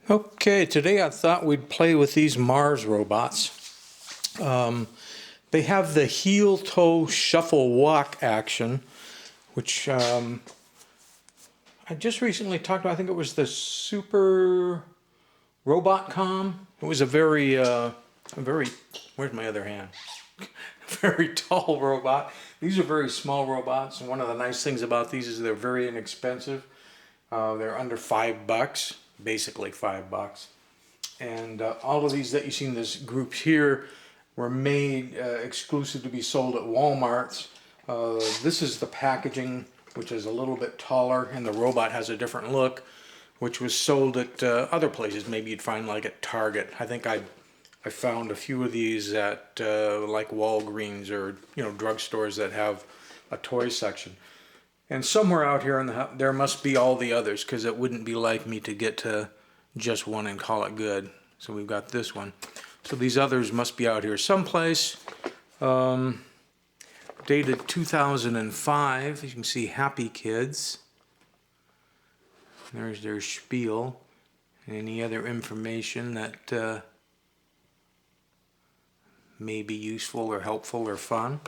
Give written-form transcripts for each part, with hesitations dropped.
Okay, today I thought we'd play with these M.A.R.S robots. They have the heel-toe shuffle walk action, which I just recently talked about. I think it was the Super Robotcom. It was a very, where's my other hand? Very tall robot. These are very small robots, and one of the nice things about these is they're very inexpensive. They're under $5, basically $5. And all of these that you see in this group here were made exclusive to be sold at Walmart's. This is the packaging, which is a little bit taller, and the robot has a different look, which was sold at other places. Maybe you'd find like at Target. I think I found a few of these at like Walgreens or drugstores that have a toy section. And somewhere out here in the there must be all the others, because it wouldn't be like me to get to just one and call it good. So we've got this one. So these others must be out here someplace. Dated 2005. You can see Happy Kids. There's their spiel. Any other information that may be useful or helpful or fun.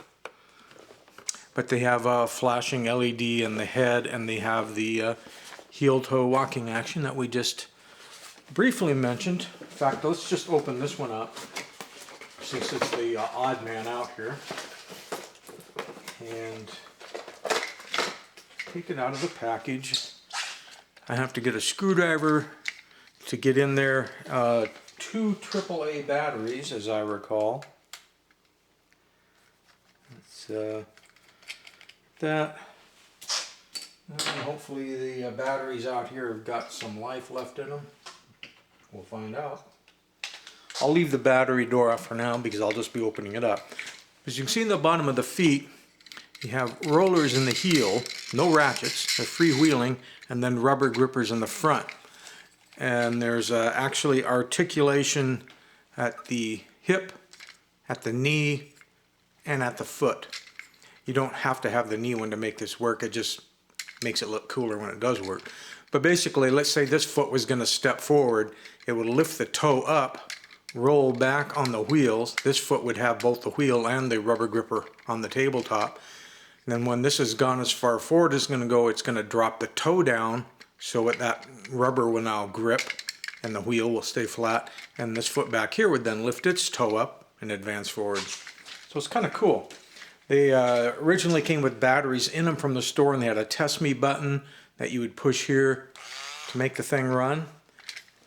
But they have a flashing LED in the head, and they have the heel-toe walking action that we just briefly mentioned. In fact, let's just open this one up, since it's the odd man out here, and take it out of the package. I have to get a screwdriver to get in there. 2 AAA batteries, as I recall. Let's that, and hopefully the batteries out here have got some life left in them. We'll find out. I'll leave the battery door off for now because I'll just be opening it up. As you can see in the bottom of the feet, you have rollers in the heel, no ratchets, they're freewheeling, and then rubber grippers in the front. And there's actually articulation at the hip, at the knee, and at the foot. You don't have to have the knee one to make this work. It just makes it look cooler when it does work. But basically, let's say this foot was going to step forward. It would lift the toe up, roll back on the wheels. This foot would have both the wheel and the rubber gripper on the tabletop. And then when this has gone as far forward as it's going to go, it's going to drop the toe down so that rubber will now grip and the wheel will stay flat. And this foot back here would then lift its toe up and advance forward. So it's kind of cool. They originally came with batteries in them from the store, and they had a test me button that you would push here to make the thing run.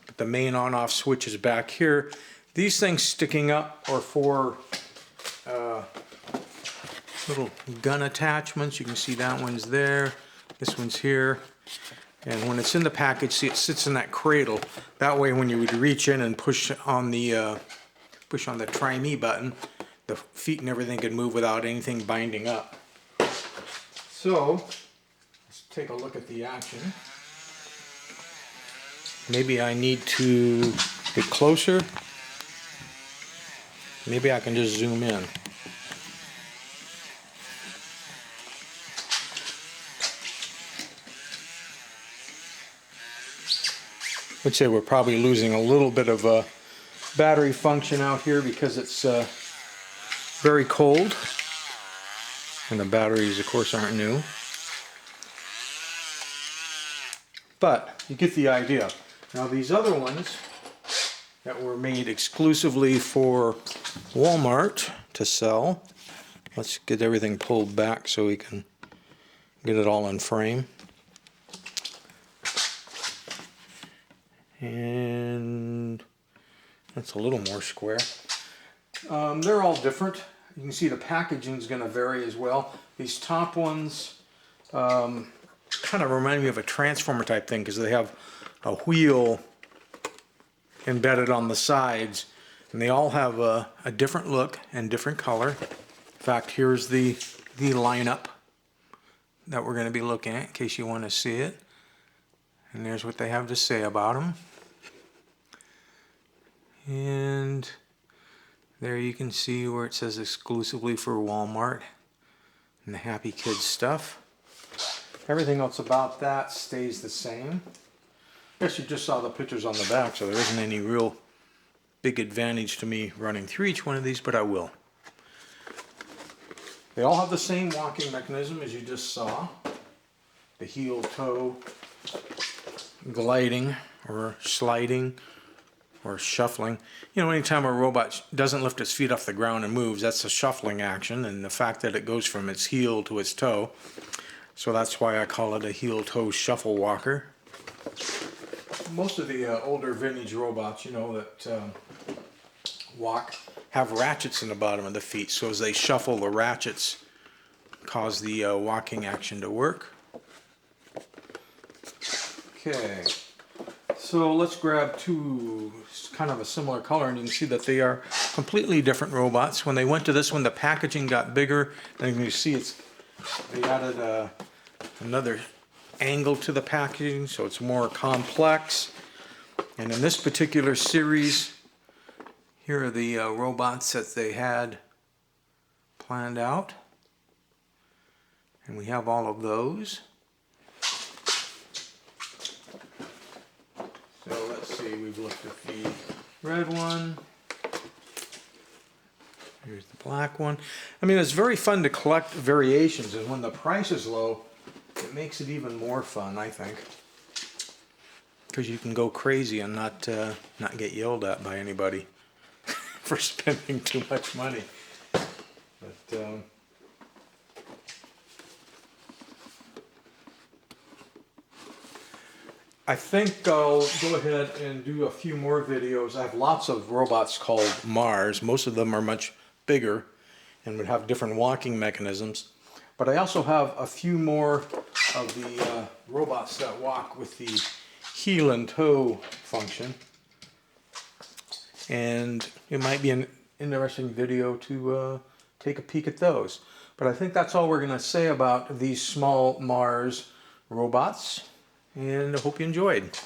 But the main on-off switch is back here. These things sticking up are for little gun attachments. You can see that one's there. This one's here. And when it's in the package, see, it sits in that cradle. That way, when you would reach in and push on the try me button, the feet and everything can move without anything binding up. So, let's take a look at the action. Maybe I need to get closer. Maybe I can just zoom in. I'd say we're probably losing a little bit of battery function out here because it's very cold, and the batteries of course aren't new, but you get the idea. Now these other ones that were made exclusively for Walmart to sell, let's get everything pulled back so we can get it all in frame. And that's a little more square. They're all different. You can see the packaging is going to vary as well. These top ones kind of remind me of a transformer type thing because they have a wheel embedded on the sides, and they all have a different look and different color. In fact, here's the lineup that we're going to be looking at in case you want to see it. And there's what they have to say about them. And there you can see where it says exclusively for Walmart and the Happy Kids stuff. Everything else about that stays the same. guess you just saw the pictures on the back, so there isn't any real big advantage to me running through each one of these, but I will. They all have the same walking mechanism as you just saw. The heel toe gliding or sliding or shuffling. You know, anytime a robot doesn't lift its feet off the ground and moves, that's a shuffling action, and the fact that it goes from its heel to its toe. So that's why I call it a heel-toe shuffle walker. Most of the older vintage robots, you know, that walk have ratchets in the bottom of the feet, so as they shuffle, the ratchets cause the walking action to work. Okay, so let's grab two kind of a similar color, and you can see that they are completely different robots. When they went to this one, the packaging got bigger, and you see they added another angle to the packaging, so it's more complex. And in this particular series, here are the robots that they had planned out. And we have all of those. So let's see, we've looked at the red one. Here's the black one. I mean, it's very fun to collect variations, and when the price is low, it makes it even more fun, I think. Because you can go crazy and not get yelled at by anybody for spending too much money. But I think I'll go ahead and do a few more videos. I have lots of robots called M.A.R.S. Most of them are much bigger and would have different walking mechanisms. But I also have a few more of the robots that walk with the heel and toe function. And it might be an interesting video to take a peek at those. But I think that's all we're going to say about these small M.A.R.S. robots. And I hope you enjoyed.